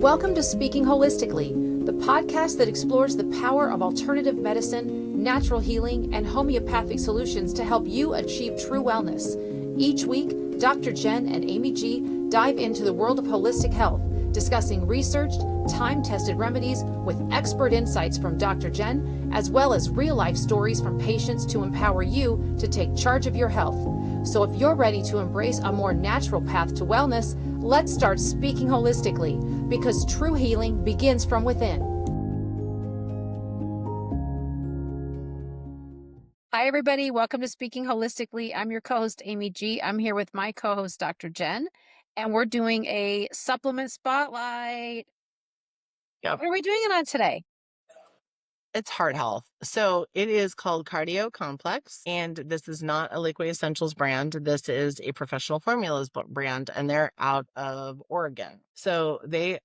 Welcome to Speaking Holistically, the podcast that explores the power of alternative medicine, natural healing, and homeopathic solutions to help you achieve true wellness. Each week, Dr. Jen and Amy G dive into the world of holistic health, discussing researched, time-tested remedies with expert insights from Dr. Jen, as well as real-life stories from patients to empower you to take charge of your health. So if you're ready to embrace a more natural path to wellness, let's start speaking holistically, because true healing begins from within. Hi, everybody. Welcome to Speaking Holistically. I'm your co-host, Amy G. I'm here with my co-host, Dr. Jen, and we're doing a supplement spotlight. Yep. What are we doing it on today? It's heart health. So it is called Cardio Complex, and this is not a Liquid Essentials brand. This is a Professional Formulas brand, and they're out of Oregon. So they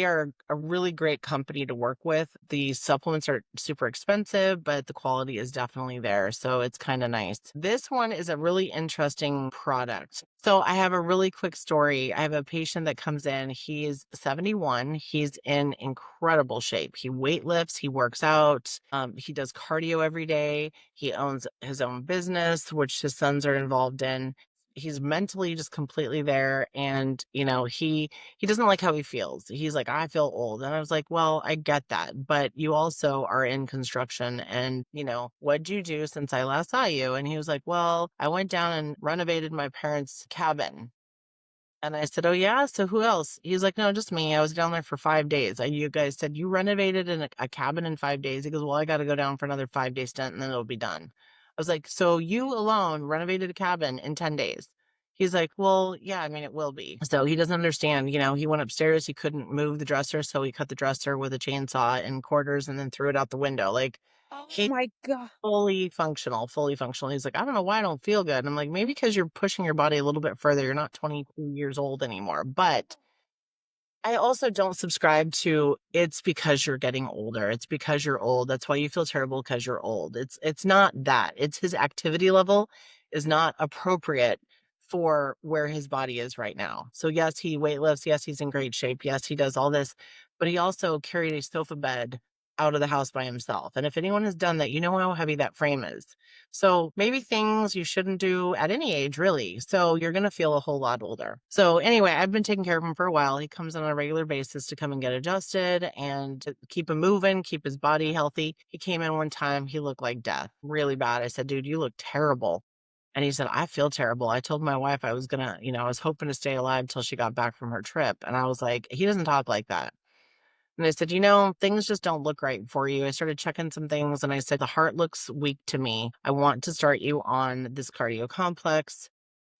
are a really great company to work with. The supplements are super expensive, but the quality is definitely there. So it's kind of nice. This one is a really interesting product. So I have a really quick story. I have a patient that comes in. He's 71. He's in incredible shape. He weightlifts, he works out, he does cardio every day. He owns his own business, which his sons are involved in. He's mentally just completely there. And, he doesn't like how he feels. He's like, I feel old. And I was like, well, I get that, but you also are in construction. And, what'd you do since I last saw you? And he was like, well, I went down and renovated my parents' cabin. And I said, oh, yeah. So who else? He's like, no, just me. I was down there for 5 days. You guys said you renovated a cabin in 5 days. He goes, well, I got to go down for another 5-day stint and then it'll be done. I was like, so you alone renovated a cabin in 10 days. He's like, well, yeah, I mean, it will be. So he doesn't understand. He went upstairs. He couldn't move the dresser. So he cut the dresser with a chainsaw in quarters and then threw it out the window. Like, Oh he my God. fully functional. He's like, I don't know why I don't feel good. And I'm like, maybe because you're pushing your body a little bit further. You're not 22 years old anymore. But I also don't subscribe to it's because you're getting older. It's because you're old. That's why you feel terrible, because you're old. It's not that. It's his activity level is not appropriate for where his body is right now. So yes, he weightlifts. Yes, he's in great shape. Yes, he does all this, but he also carried a sofa bed out of the house by himself. And if anyone has done that, you know how heavy that frame is. So maybe things you shouldn't do at any age, really. So you're going to feel a whole lot older. So anyway, I've been taking care of him for a while. He comes on a regular basis to come and get adjusted and to keep him moving, keep his body healthy. He came in one time. He looked like death, really bad. I said, dude, you look terrible. And he said, I feel terrible. I told my wife I was going to, I was hoping to stay alive till she got back from her trip. And I was like, he doesn't talk like that. And I said, things just don't look right for you. I started checking some things and I said, the heart looks weak to me. I want to start you on this cardio complex.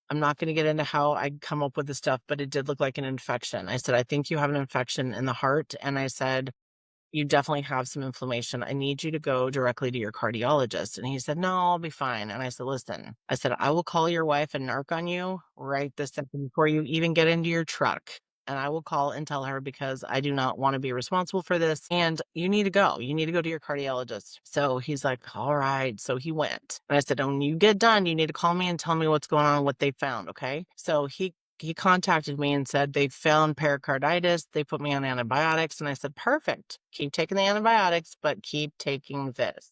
I'm not going to get into how I come up with this stuff, but it did look like an infection. I said, I think you have an infection in the heart. And I said, you definitely have some inflammation. I need you to go directly to your cardiologist. And he said, no, I'll be fine. And I said, listen, I will call your wife and narc on you right this second before you even get into your truck. And I will call and tell her, because I do not want to be responsible for this. And you need to go. You need to go to your cardiologist. So he's like, all right. So he went. And I said, when you get done, you need to call me and tell me what's going on, what they found. Okay. So he contacted me and said they found pericarditis. They put me on antibiotics. And I said, perfect. Keep taking the antibiotics, but keep taking this.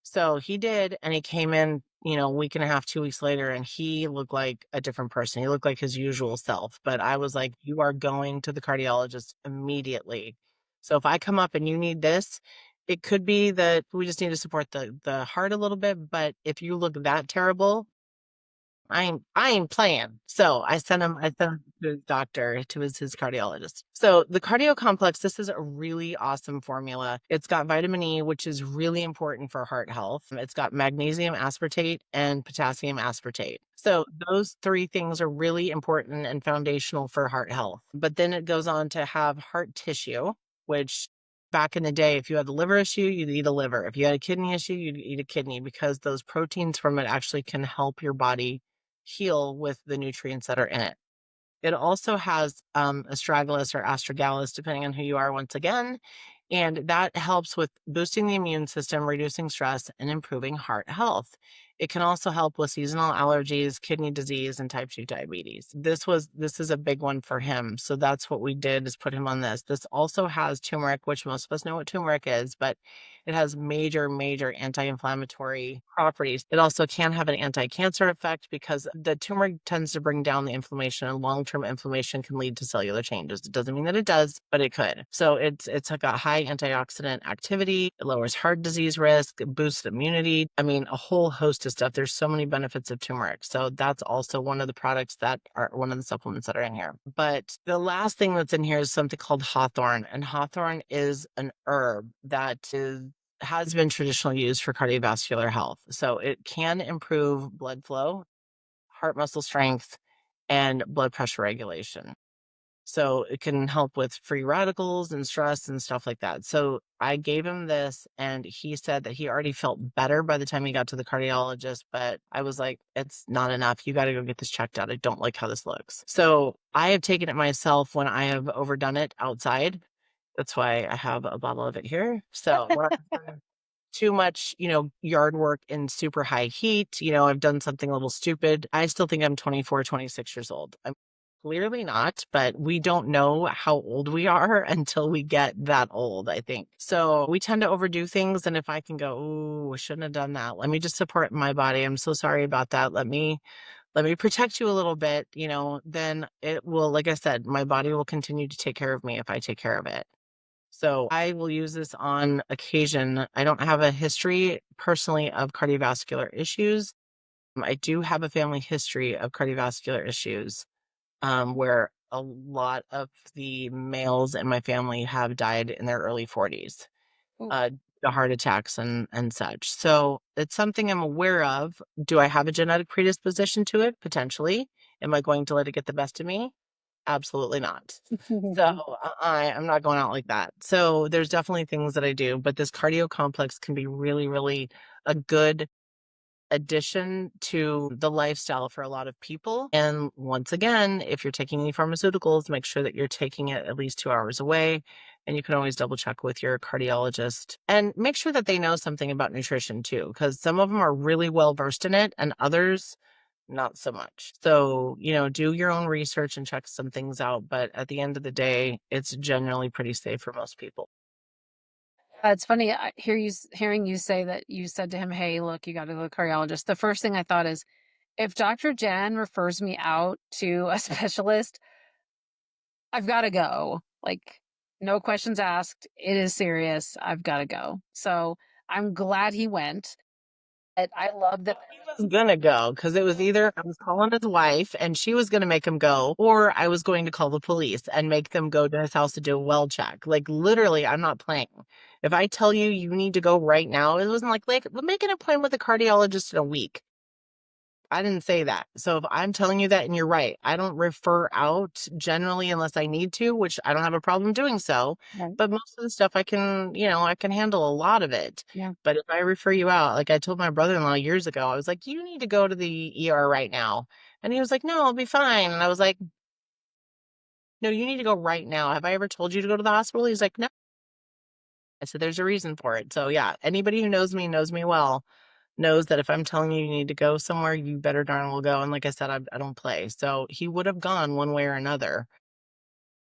So he did. And he came in, a week and a half, 2 weeks later, and he looked like a different person. He looked like his usual self. But I was like, you are going to the cardiologist immediately. So if I come up and you need this, it could be that we just need to support the heart a little bit. But if you look that terrible, I ain't playing. So I sent him to his doctor, to his cardiologist. So the cardio complex, this is a really awesome formula. It's got vitamin E, which is really important for heart health. It's got magnesium aspartate and potassium aspartate. So those three things are really important and foundational for heart health. But then it goes on to have heart tissue, which back in the day, if you had a liver issue, you'd eat a liver. If you had a kidney issue, you'd eat a kidney, because those proteins from it actually can help your body heal with the nutrients that are in it. It also has astragalus or astragalus, depending on who you are, once again, and that helps with boosting the immune system, reducing stress, and improving heart health. It can also help with seasonal allergies, kidney disease, and type 2 diabetes. This is a big one for him. So that's what we did, is put him on this. This also has turmeric, which most of us know what turmeric is, but it has major, major anti-inflammatory properties. It also can have an anti-cancer effect because the turmeric tends to bring down the inflammation, and long-term inflammation can lead to cellular changes. It doesn't mean that it does, but it could. So it's like a high antioxidant activity. It lowers heart disease risk, it boosts immunity. I mean, a whole host of stuff. There's so many benefits of turmeric. So that's also one of the products that are one of the supplements that are in here. But the last thing that's in here is something called hawthorn. And hawthorn is an herb that has been traditionally used for cardiovascular health. So it can improve blood flow, heart muscle strength, and blood pressure regulation. So it can help with free radicals and stress and stuff like that. So I gave him this, and he said that he already felt better by the time he got to the cardiologist. But I was like, it's not enough. You got to go get this checked out. I don't like how this looks. So I have taken it myself when I have overdone it outside. That's why I have a bottle of it here. So too much, yard work in super high heat. I've done something a little stupid. I still think I'm 24, 26 years old. I'm clearly not, but we don't know how old we are until we get that old, I think. So we tend to overdo things. And if I can go, ooh, I shouldn't have done that. Let me just support my body. I'm so sorry about that. Let me protect you a little bit, then it will, like I said, my body will continue to take care of me if I take care of it. So I will use this on occasion. I don't have a history personally of cardiovascular issues. I do have a family history of cardiovascular issues, where a lot of the males in my family have died in their early 40s, Ooh. uh, the heart attacks and such. So it's something I'm aware of. Do I have a genetic predisposition to it? Potentially. Am I going to let it get the best of me? Absolutely not. So I'm not going out like that. So there's definitely things that I do, but this cardio complex can be really, really a good addition to the lifestyle for a lot of people. And once again, if you're taking any pharmaceuticals, make sure that you're taking it at least 2 hours away. And you can always double check with your cardiologist and make sure that they know something about nutrition too, because some of them are really well versed in it and others not so much. So, do your own research and check some things out. But at the end of the day, it's generally pretty safe for most people. It's funny. Hearing you say that you said to him, "Hey, look, you got to go to the cardiologist." The first thing I thought is, if Dr. Jen refers me out to a specialist, I've got to go. Like, no questions asked. It is serious. I've got to go. So I'm glad he went. And I love that. He was gonna go because it was either I was calling his wife and she was gonna make him go, or I was going to call the police and make them go to his house to do a well check. Like literally, I'm not playing. If I tell you you need to go right now, it wasn't like make an appointment with a cardiologist in a week. I didn't say that. So if I'm telling you that and you're right, I don't refer out generally unless I need to, which I don't have a problem doing so. Right. But most of the stuff I can handle a lot of it. Yeah. But if I refer you out, like I told my brother-in-law years ago, I was like, you need to go to the ER right now. And he was like, no, I'll be fine. And I was like, no, you need to go right now. Have I ever told you to go to the hospital? He's like, no. I said, there's a reason for it. So yeah, anybody who knows me well, knows that if I'm telling you you need to go somewhere, you better darn well go. And like I said, I don't play. So he would have gone one way or another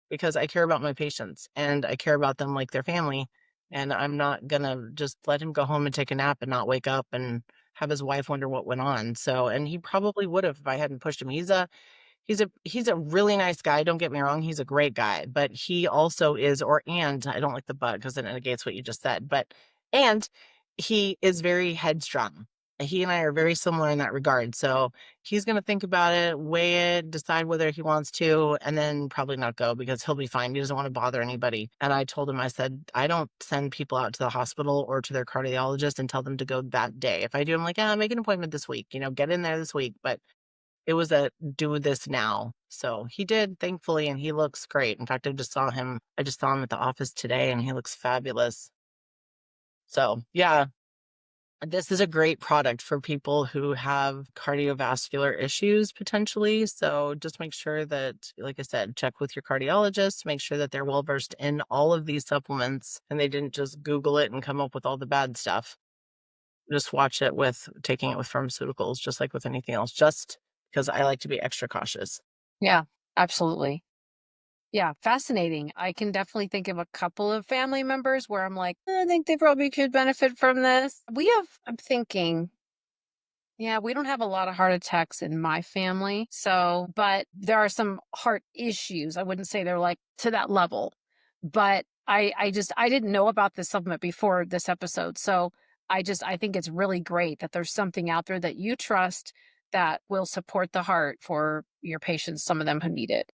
because I care about my patients and I care about them like their family. And I'm not going to just let him go home and take a nap and not wake up and have his wife wonder what went on. So, and he probably would have if I hadn't pushed him. He's a really nice guy. Don't get me wrong. He's a great guy, but he also is, and I don't like the but because it negates what you just said, and he is very headstrong. He and I are very similar in that regard. So he's going to think about it, weigh it, decide whether he wants to, and then probably not go because he'll be fine. He doesn't want to bother anybody. And I told him, I said, I don't send people out to the hospital or to their cardiologist and tell them to go that day. If I do, I'm like, make an appointment this week, get in there this week. But it was a do this now. So he did, thankfully, and he looks great. In fact, I just saw him at the office today and he looks fabulous. So yeah, this is a great product for people who have cardiovascular issues potentially. So just make sure that, like I said, check with your cardiologist, make sure that they're well versed in all of these supplements and they didn't just Google it and come up with all the bad stuff. just watch it with taking it with pharmaceuticals, just like with anything else, just because I like to be extra cautious. Yeah, absolutely. Yeah, fascinating. I can definitely think of a couple of family members where I'm like, I think they probably could benefit from this. I'm thinking, yeah, we don't have a lot of heart attacks in my family. So, but there are some heart issues. I wouldn't say they're like to that level, but I didn't know about this supplement before this episode. So I think it's really great that there's something out there that you trust that will support the heart for your patients, some of them who need it.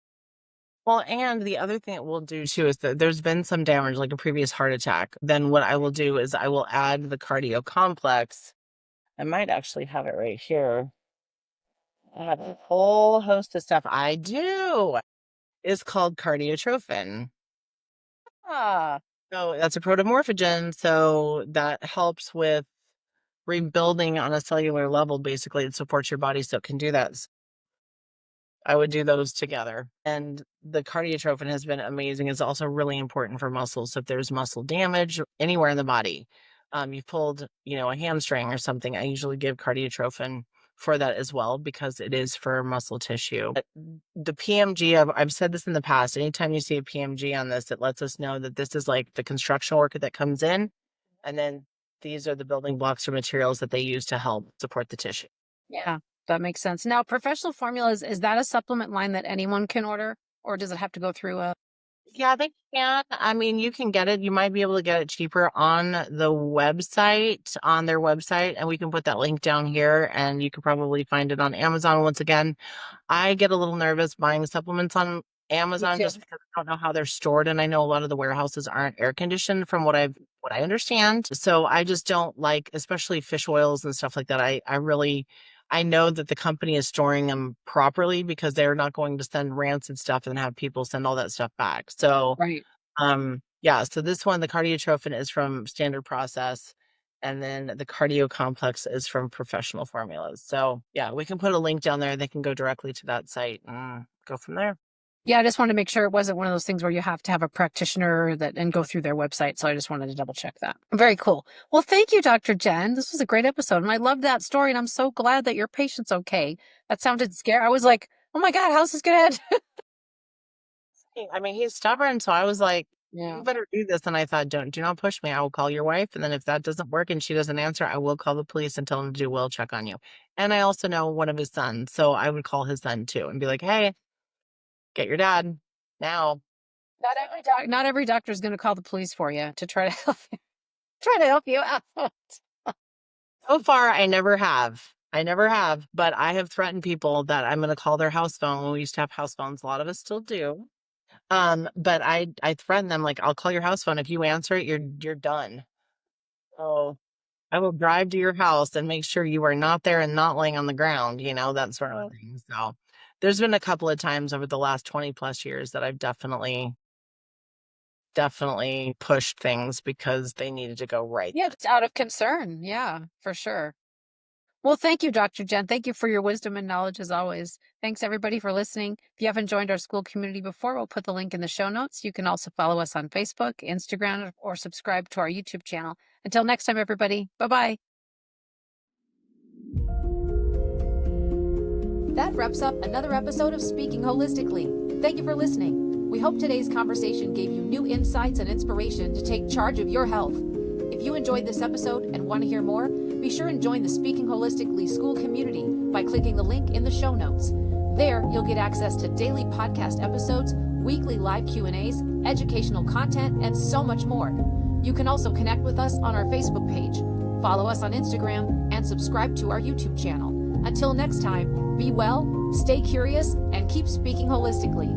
Well, and the other thing it will do too is that there's been some damage, like a previous heart attack. Then what I will do is I will add the cardio complex. I might actually have it right here. I have a whole host of stuff I do. It's called cardiotrophin. Ah, So that's a protomorphogen. So that helps with rebuilding on a cellular level. Basically, it supports your body so it can do that. I would do those together. And the cardiotrophin has been amazing. It's also really important for muscles. So if there's muscle damage anywhere in the body, you've pulled, a hamstring or something, I usually give cardiotrophin for that as well because it is for muscle tissue. But the PMG, I've said this in the past, anytime you see a PMG on this, it lets us know that this is like the construction worker that comes in, and then these are the building blocks or materials that they use to help support the tissue. yeah, that makes sense. Now, professional formulas, is that a supplement line that anyone can order, or does it have to go through a? Yeah, they can. I mean, you can get it. You might be able to get it cheaper on their website, and we can put that link down here, and you could probably find it on Amazon. Once again, I get a little nervous buying supplements on Me Amazon too. just because I don't know how they're stored, and I know a lot of the warehouses aren't air conditioned from what I understand. So I just don't like, especially fish oils and stuff like that. I know that the company is storing them properly because they're not going to send rancid stuff and have people send all that stuff back. So Right. yeah, so this one, the cardiotrophin is from Standard Process, and then the cardio complex is from Professional Formulas. So yeah, we can put a link down there. They can go directly to that site and go from there. Yeah, I just wanted to make sure it wasn't one of those things where you have to have a practitioner that and go through their website. So I just wanted to double check that. Very cool. Well, thank you, Dr. Jen. This was a great episode. And I loved that story. And I'm so glad that your patient's okay. That sounded scary. I was like, oh my God, how's this going to end? I mean, he's stubborn, so I was like, you Yeah. better do this. And I thought, do not push me. I will call your wife. And then if that doesn't work and she doesn't answer, I will call the police and tell them to do a will check on you. And I also know one of his sons. So I would call his son too and be like, hey, get your dad now. Not every doctor is going to call the police for you to try to try to help you out. So far, I never have. I never have, but I have threatened people that I'm going to call their house phone. We used to have house phones. A lot of us still do. But I threaten them like, I'll call your house phone. If you answer it, you're done. So I will drive to your house and make sure you are not there and not laying on the ground, that sort of thing. So there's been a couple of times over the last 20 plus years that I've definitely pushed things because they needed to go right. Yeah, it's out of concern. Yeah, for sure. Well, thank you, Dr. Jen. Thank you for your wisdom and knowledge as always. Thanks, everybody, for listening. If you haven't joined our school community before, we'll put the link in the show notes. You can also follow us on Facebook, Instagram, or subscribe to our YouTube channel. Until next time, everybody, bye bye. That wraps up another episode of Speaking Holistically. Thank you for listening. We hope today's conversation gave you new insights and inspiration to take charge of your health. If you enjoyed this episode and want to hear more, be sure and join the Speaking Holistically school community by clicking the link in the show notes. There, you'll get access to daily podcast episodes, weekly live Q&As, educational content, and so much more. You can also connect with us on our Facebook page, follow us on Instagram, and subscribe to our YouTube channel. Until next time, be well, stay curious, and keep speaking holistically.